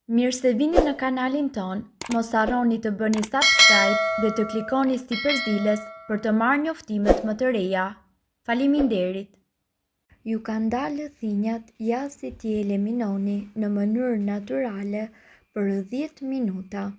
Mirë se vini në kanalin ton, mos harroni të bëni subscribe dhe të klikoni si përzdiles për të marrë njoftimet më të reja. Faleminderit! Ju kanë dalë thinjat jasi t'i eliminoni në mënyrë natyrale për 10 minuta.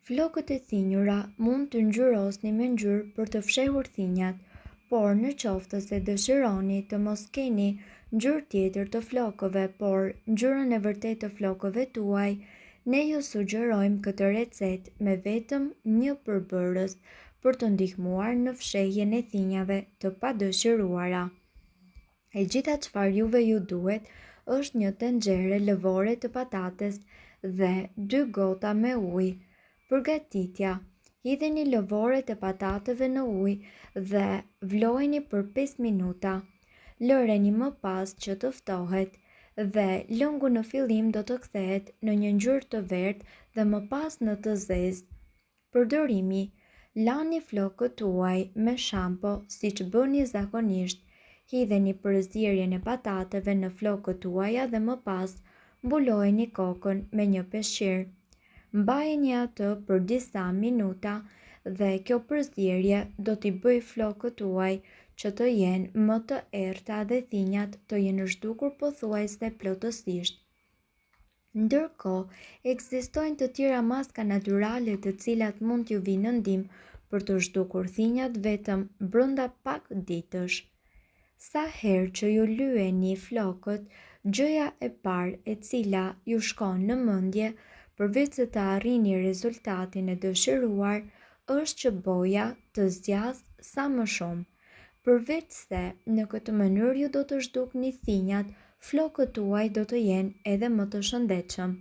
Flokët e thinjura mund të ngjyrosni me ngjyrë për të fshehur thinjat, por në qoftë se dëshironi të mos keni ngjyrë tjetër të flokëve, por ngjyrën e vërtetë të flokëve tuaj, ne ju sugjerojmë këtë recetë me vetëm një përbërës për të ndihmuar në fshehjen e thinjave të padëshiruara. E gjitha çfarë juve ju duhet është një tenxhere lëvore të patates dhe 2 gota me ujë. Përgatitja: hidheni lëvoret e patateve në ujë dhe vlojeni për 5 minuta. Lëreni më pas që të ftohet dhe lëngu në fillim do të kthehet në një ngjyrë të verdhë dhe më pas në të zezë. Përdorimi: lani flokët tuaj me shampo siç bëni zakonisht. Hidheni përzierjen e patateve në flokët tuaja dhe më pas mbulojeni kokën me një peshqir. Mbajeni atë për disa minuta dhe kjo përzierje do t'i bëj flokët tuaj që të jenë më të errta dhe thinjat të jenë zhdukur pothuajse plotësisht. Ndërkohë, ekzistojnë të tjera maska natyrale të cilat mund t'ju vinë në ndihmë për të zhdukur thinjat vetëm brenda pak ditësh. Sa herë që ju lyeni flokët, gjëja e parë e cila ju shkon në mendje përveç se të arrini rezultatin e dëshiruar, është që boja të zgjasë sa më shumë. Përveç se në këtë mënyrë ju do të zhdukni thinjat, flokët tuaj do të jenë edhe më të shëndetshëm.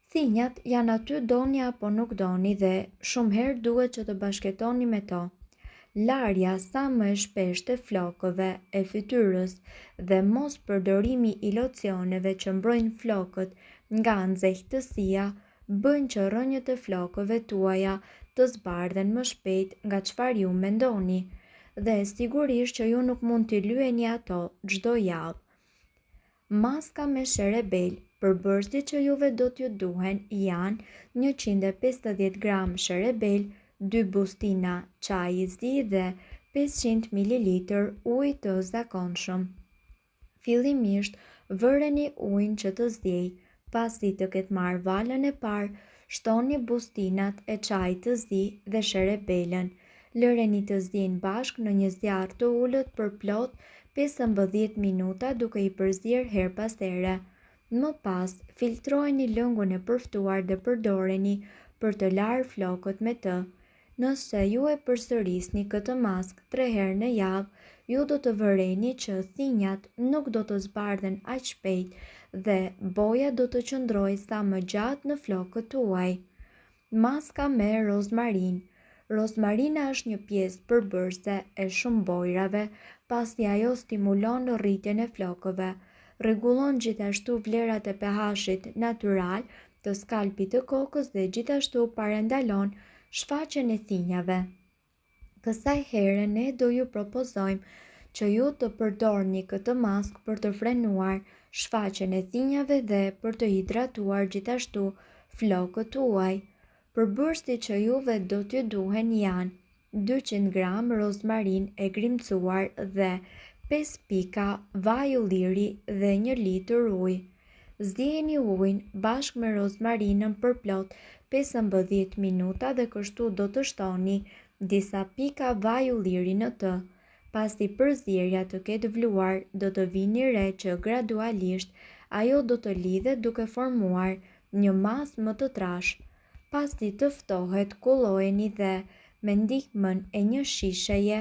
Thinjat janë aty doni apo nuk doni dhe shumë herë duhet që të bashkëtoni me to. Larja sa më e shpeshtë e flokëve, e fytyrës dhe mos përdorimi i locioneve që mbrojnë flokët nga nxehtësia bën që rrënjët e flokëve tuaja të zbardhen më shpejt nga çfarë ju mendoni dhe sigurisht që ju nuk mund t'i lyeni ato çdo javë. Maska me sherebel: përbërësit që juve do t'ju duhen janë 150 gram sherebel, 2 bustina çaji i zi dhe 500 ml ujë të zakonshëm. Fillimisht vëreni ujin që të ziej, pasi të ketë marrë valën e parë, shtoni bustinat e çajit të zi dhe sherebelën. Lëreni të ziejnë bashkë në një zjarr të ulët për plot 15 minuta duke i përzier her pas here. Më pas, filtrojeni lëngun e përftuar dhe përdoreni për të larë flokët me të. Nëse ju e përsërisni këtë maskë 3 herë në javë, ju do të vëreni që thinjat nuk do të zbardhen aq shpejt dhe boja do të qëndrojë sa më gjatë në flokët tuaj. Maska me rozmarin: rozmarina është një pjesë përbërëse e shumë bojrave, pasi ajo stimulon rritjen e flokëve, rregullon gjithashtu vlerat e pH-it natyral të skalpit të kokës dhe gjithashtu parandalon shfaqjen e thinjave. Kësaj here ne do ju propozojmë që ju të përdorni këtë maskë për të frenuar shfaqjen e thinjave dhe për të hidratuar gjithashtu flokët tuaj. Përbërësit që juve do t'ju duhen janë 200 gram rozmarin e grimcuar dhe 5 pika vaj ulliri dhe 1 litër ujë. Zgjidheni ujin bashkë me rozmarinën për plot 15 minuta dhe kështu do të shtoni disa pika vaj ulliri në të. Pasi përzierja të ketë vluar, do të vini re që gradualisht ajo do të lidhet duke formuar një masë më të trashë. Pasi të ftohet, kullojeni dhe me ndihmën e një shisheje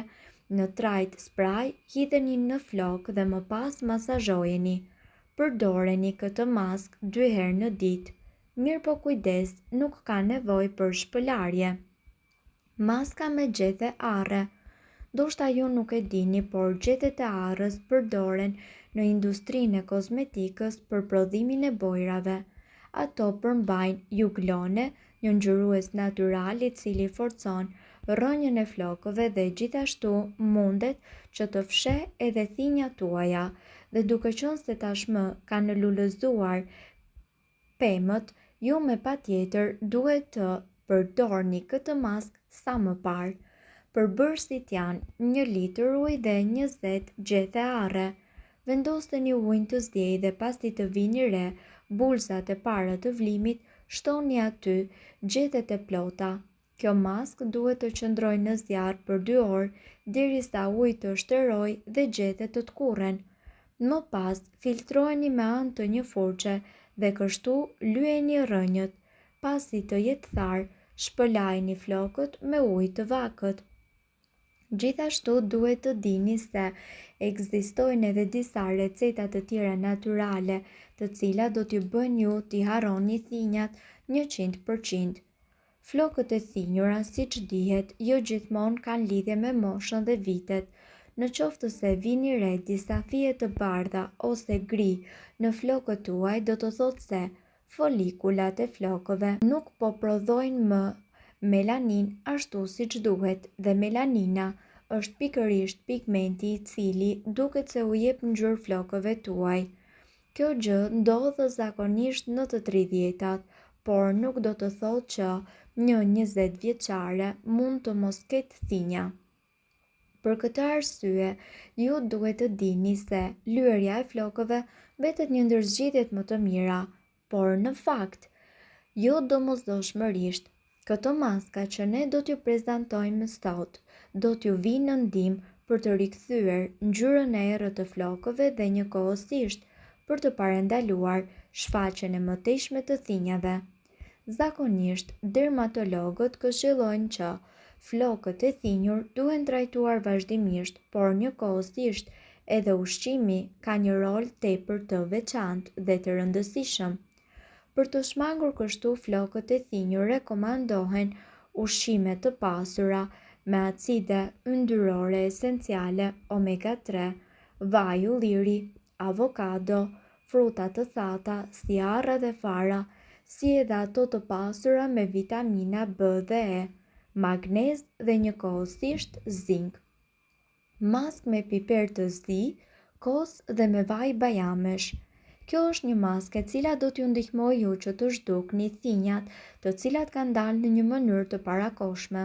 në trajt spray hidheni në flokë dhe më pas masazhojeni. Përdoreni këtë maskë 2 herë në ditë. Mirë po kujdes, nuk ka nevojë për shpëlarje. Maska me gjethe arre: ndoshta ju nuk e dini, por gjethet e arrës përdoren në industrinë e kozmetikës për prodhimin e bojrave. Ato përmbajnë juglone, një ngjyrues natyral i cili forcon rrënjën e flokëve dhe gjithashtu mundet që të fshehë edhe thinjat tuaja, dhe duke qenë se tashmë kanë lulëzuar Pemët, ju me patjetër duhet të përdorni këtë maskë sa më parë. Përbërësit janë 1 litër ujë dhe 20 gjethe arre. Vendosni ujin të zgjej dhe pasi të vini re bulzat e para të vlimit, shtoni aty gjethet e plota. Kjo maskë duhet të qëndrojë në zjarr për 2 orë derisa uji të shterojë dhe gjethet të tkurren. Më pas, filtrojeni me anë të një furçe dhe kështu lyeni rrënjët. Pasi të jetë tharë, shpëlajini flokët me ujë të vakët. Gjithashtu duhet të dini se ekzistojnë edhe disa receta të tjera natyrale, të cilat do t'ju bëjnë ju t'i harroni thinjat 100%. Flokët e thinjura, siç dihet, jo gjithmonë kanë lidhje me moshën dhe vitet. Në qoftë se vini re disa fije të bardha ose gri në flokët tuaj, do të thotë se folikulat e flokëve nuk po prodhojnë më melanin ashtu siç duhet dhe melanina është pikërisht pigmenti i cili duket se u jep ngjyrë flokëve tuaj. Kjo gjë ndodh zakonisht në të 30-tat, por nuk do të thotë që një 20 vjeçare mund të mos ketë thinja. Për këtë arsye, ju duhet të dini se lyerja e flokëve mbetet një ndër zgjidhjet më të mira, por në fakt, jo domosdoshmërisht. Këto maska që ne do t'ju prezantojmë sot, do t'ju vinë në ndihmë për të rikthyer ngjyrën e errët të flokëve dhe njëkohësisht për të parandaluar shfaqjen e mëtejshme të thinjave. Zakonisht, dermatologët këshillojnë që flokët e thinjur duhen trajtuar vazhdimisht, por njëkohësisht edhe ushqimi ka një rol tepër të veçantë dhe të rëndësishëm. Për të shmangur kështu flokët e thinjur rekomandohen ushqime të pasura me acide yndyrore esenciale omega 3, vaj ulliri, avokado, fruta të thata si arra dhe fara, si edhe ato të pasura me vitamina B dhe E, magnez dhe njëkohësisht zink. Maskë me piper të zi, kos dhe me vaj bajamesh. Kjo është një maskë e cila do t'ju ndihmojë ju që të zhdukni thinjat të cilat kanë dalë në një mënyrë të parakoshme.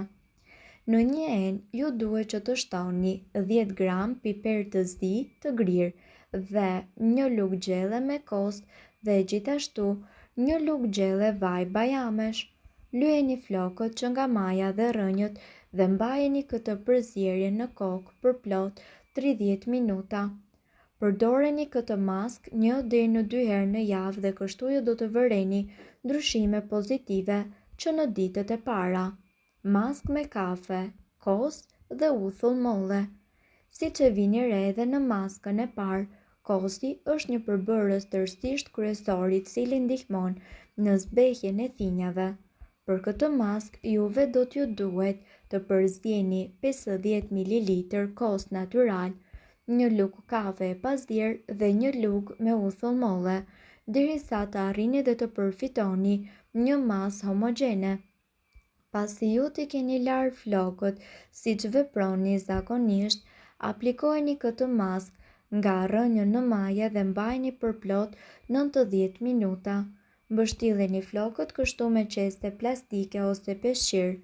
Në një enë, ju duhet që të shtoni 10 gram piper të zi të grirë dhe 1 lugë gjelle me kos dhe gjithashtu 1 lugë gjelle vaj bajamesh. Lyeni flokët që nga maja dhe rrënjët dhe mbajeni këtë përzierje në kokë për plot 30 minuta. Përdoreni këtë maskë 1 deri në 2 herë në javë dhe kështu ju do të vëreni ndryshime pozitive që në ditët e para. Maskë me kafe, kos dhe uthull molle. Siç e vini re edhe në maskën e parë, kosi është një përbërës tërësisht kryesor i cili ndihmon në zbehjen e thinjave. Për këtë maskë juve do t'ju duhet të përzjeni 50 ml kos natyral, 1 lugë kafe e pasdier dhe 1 lugë me uthull molle, derisa të arrini dhe të përfitoni një masë homogjene. Pasi ju t'i keni larë flokët siç veproni zakonisht, aplikojeni këtë maskë nga rrënjë në maja dhe mbajini për plot 90 minuta. Mbështilleni flokët kështu me qeste plastike ose peshqir.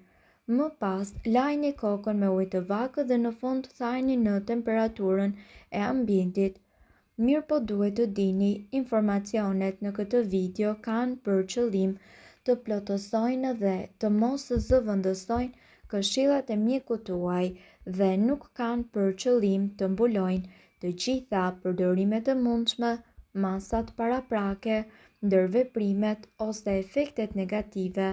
Më pas, lajni kokën me ujë të vakët dhe në fund thajni në temperaturën e ambientit. Mirë po duhet të dini, informacionet në këtë video kanë për qëllim të plotësojnë dhe të mos zëvendësojnë këshillat e mjekut tuaj dhe nuk kanë për qëllim të mbulojnë të gjitha përdorimet e mundshme, masat paraprake, ndërveprimet ose efektet negative.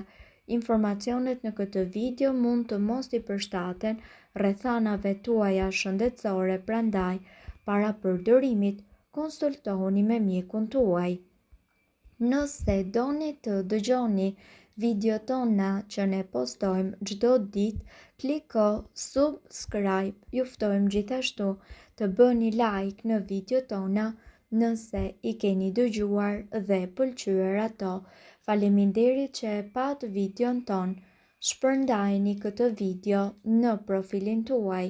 Informacionet në këtë video mund të mos i përshtaten rrethanave tuaja shëndetësore, prandaj, para përdorimit, konsultohuni me mjekun tuaj. Nëse doni të dëgjoni video tona që ne postojmë çdo ditë, kliko subscribe. Ju ftojmë gjithashtu të bëni like në video tona nëse i keni dëgjuar dhe pëlqyer ato. Faleminderit që e pat videon ton. Shpërndajeni këtë video në profilin tuaj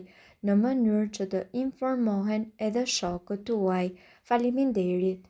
në mënyrë që të informohen edhe shokët tuaj. Faleminderit.